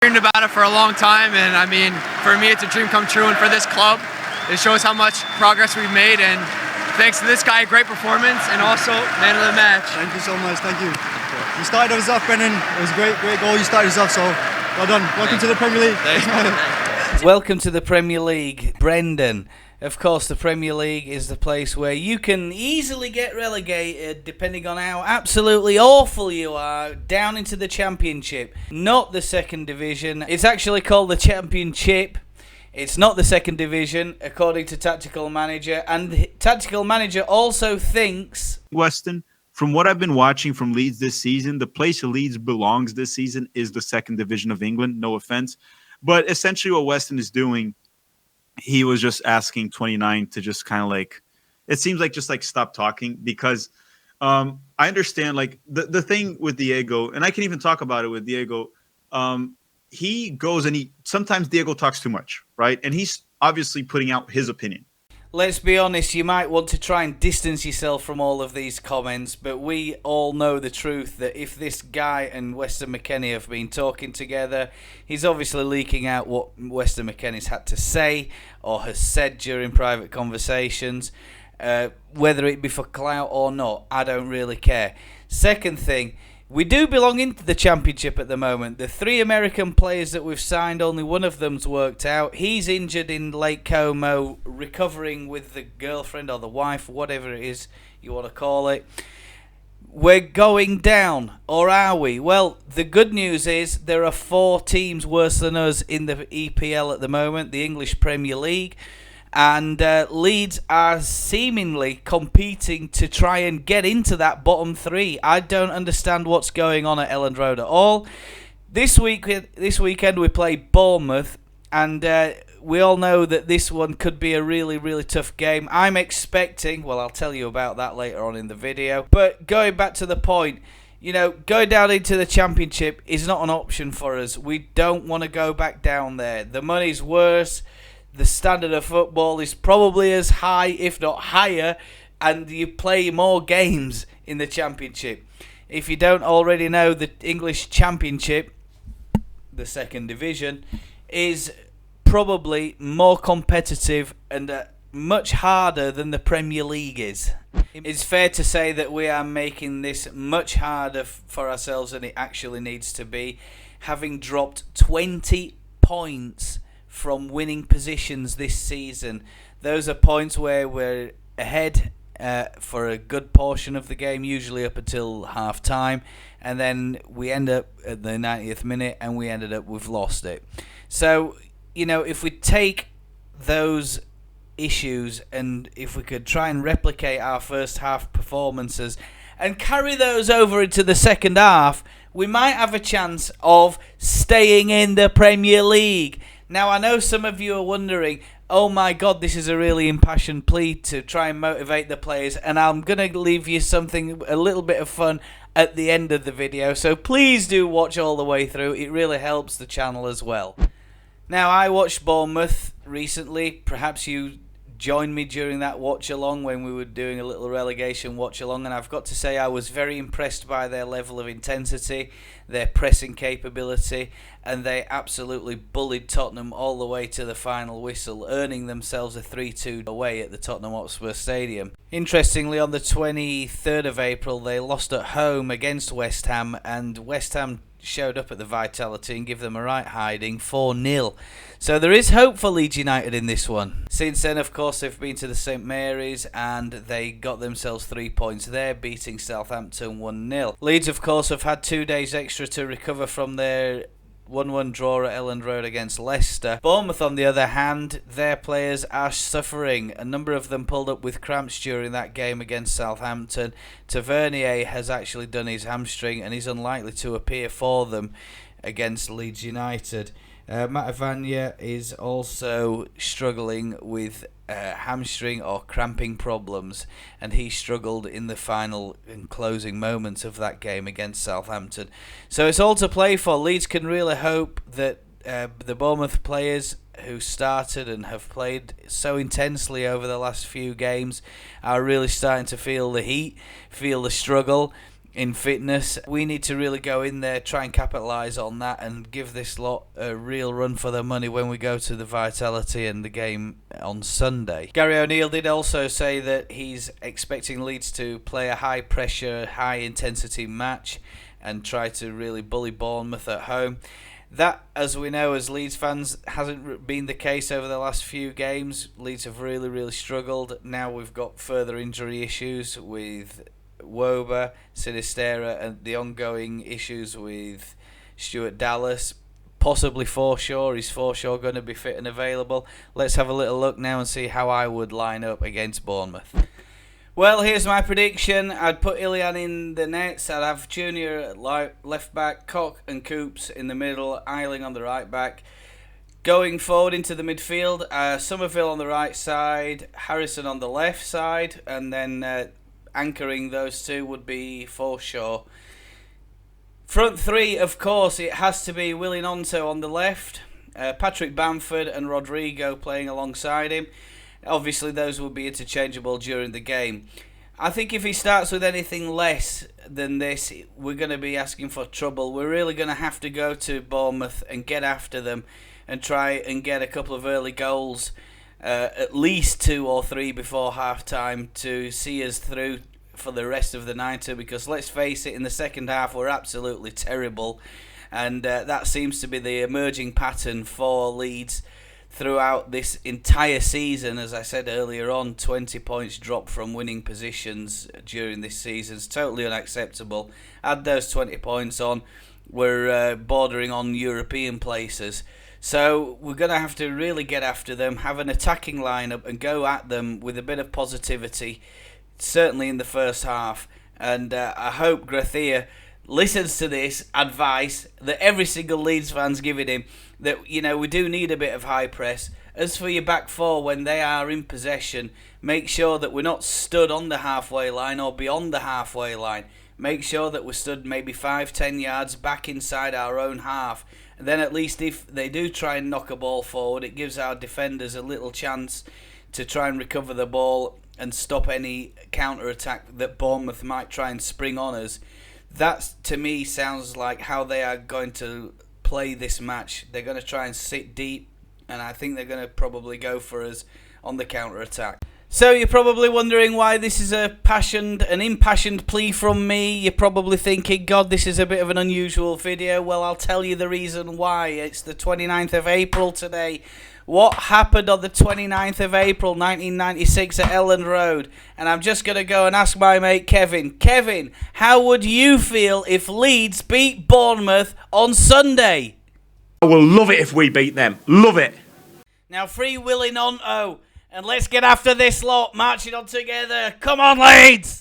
Dreamed about it for a long time, and I mean, for me it's a dream come true, and for this club it shows how much progress we've made, and thanks to this guy, great performance, and also man of the match. Thank you so much, thank you. You started us off, Brendan. It was a great goal you started us off, so well done. Welcome to the Premier League. Welcome to the Premier League, Brendan. Of course, the Premier League is the place where you can easily get relegated, depending on how absolutely awful you are, down into the Championship. Not the second division. It's actually called the Championship. It's not the second division, according to Tactical Manager. And the Tactical Manager also thinks... Weston, from what I've been watching from Leeds this season, the place Leeds belongs this season is the second division of England. No offense. But essentially what Weston is doing, he was just asking 29 to just kind of like, it seems like just like stop talking, because I understand like the thing with Diego, and I can even talk about it with Diego. He goes and sometimes Diego talks too much, right? And he's obviously putting out his opinion. Let's be honest, you might want to try and distance yourself from all of these comments, but we all know the truth that if this guy and Weston McKennie have been talking together, he's obviously leaking out what Weston McKennie's had to say or has said during private conversations. Whether it be for clout or not, I don't really care. Second thing, we do belong into the Championship at the moment. The 3 American players that we've signed, only one of them's worked out. He's injured in Lake Como, recovering with the girlfriend or the wife, whatever it is you want to call it. We're going down, or are we? Well, the good news is there are 4 teams worse than us in the EPL at the moment, the English Premier League. And Leeds are seemingly competing to try and get into that bottom 3. I don't understand what's going on at Elland Road at all. This weekend we play Bournemouth, and we all know that this one could be a really, really tough game. I'm expecting, well, I'll tell you about that later on in the video. But going back to the point, you know, going down into the Championship is not an option for us. We don't want to go back down there. The money's worse. The standard of football is probably as high, if not higher, and you play more games in the Championship. If you don't already know, the English Championship, the second division, is probably more competitive and much harder than the Premier League is. It's fair to say that we are making this much harder for ourselves than it actually needs to be, having dropped 20 points from winning positions this season. Those are points where we're ahead for a good portion of the game, usually up until half time, and then we end up at the 90th minute and we've lost it. So, you know, if we take those issues and if we could try and replicate our first half performances and carry those over into the second half, we might have a chance of staying in the Premier League. Now, I know some of you are wondering, oh my God, this is a really impassioned plea to try and motivate the players, and I'm going to leave you something, a little bit of fun at the end of the video, so please do watch all the way through. It really helps the channel as well. Now, I watched Bournemouth recently. Perhaps you joined me during that watch along when we were doing a little relegation watch along, and I've got to say I was very impressed by their level of intensity, their pressing capability, and they absolutely bullied Tottenham all the way to the final whistle, earning themselves a 3-2 away at the Tottenham Hotspur Stadium. Interestingly, on the 23rd of April they lost at home against West Ham, and West Ham showed up at the Vitality and give them a right hiding, 4-0. So there is hope for Leeds United in this one. Since then, of course, they've been to the St Mary's and they got themselves 3 points there, beating Southampton 1-0. Leeds, of course, have had 2 days extra to recover from their 1-1 draw at Elland Road against Leicester. Bournemouth, on the other hand, their players are suffering. A number of them pulled up with cramps during that game against Southampton. Tavernier has actually done his hamstring and is unlikely to appear for them against Leeds United. Matavanya is also struggling with hamstring or cramping problems, and he struggled in the final and closing moments of that game against Southampton. So it's all to play for. Leeds can really hope that the Bournemouth players who started and have played so intensely over the last few games are really starting to feel the heat, feel the struggle, in fitness. We need to really go in there, try and capitalise on that, and give this lot a real run for their money when we go to the Vitality and the game on Sunday. Gary O'Neill did also say that he's expecting Leeds to play a high pressure, high intensity match and try to really bully Bournemouth at home. That, as we know as Leeds fans, hasn't been the case over the last few games. Leeds have really struggled. Now we've got further injury issues with Woba, Sinistera, and the ongoing issues with Stuart Dallas. Possibly Forshaw. Is Forshaw going to be fit and available? Let's have a little look now and see how I would line up against Bournemouth. Well, here's my prediction. I'd put Ilian in the nets. I'd have Junior at left back, Koch and Coops in the middle, Eiling on the right back. Going forward into the midfield, Somerville on the right side, Harrison on the left side, and then anchoring those two would be Forshaw. Front three, of course, it has to be Willie Nonto on the left, Patrick Bamford and Rodrigo playing alongside him. Obviously, those will be interchangeable during the game. I think if he starts with anything less than this, we're going to be asking for trouble. We're really going to have to go to Bournemouth and get after them and try and get a couple of early goals, at least 2 or 3 before half-time to see us through for the rest of the 90, because let's face it, in the second half we're absolutely terrible, and that seems to be the emerging pattern for Leeds throughout this entire season. As I said earlier on, 20 points dropped from winning positions during this season is totally unacceptable. Add those 20 points on, we're bordering on European places. So we're going to have to really get after them, have an attacking lineup and go at them with a bit of positivity, certainly in the first half. And I hope Grathia listens to this advice that every single Leeds fan's giving him, that, you know, we do need a bit of high press. As for your back four, when they are in possession, make sure that we're not stood on the halfway line or beyond the halfway line. Make sure that we're stood maybe 5-10 yards back inside our own half. And then at least if they do try and knock a ball forward, it gives our defenders a little chance to try and recover the ball and stop any counter-attack that Bournemouth might try and spring on us. That, to me, sounds like how they are going to play this match. They're going to try and sit deep, and I think they're going to probably go for us on the counter-attack. So you're probably wondering why this is an impassioned plea from me. You're probably thinking, God, this is a bit of an unusual video. Well, I'll tell you the reason why. It's the 29th of April today. What happened on the 29th of April 1996 at Elland Road? And I'm just going to go and ask my mate Kevin. Kevin, how would you feel if Leeds beat Bournemouth on Sunday? I will love it if we beat them. Love it. Now, free Willie Nonto. And let's get after this lot, marching on together. Come on, Leeds!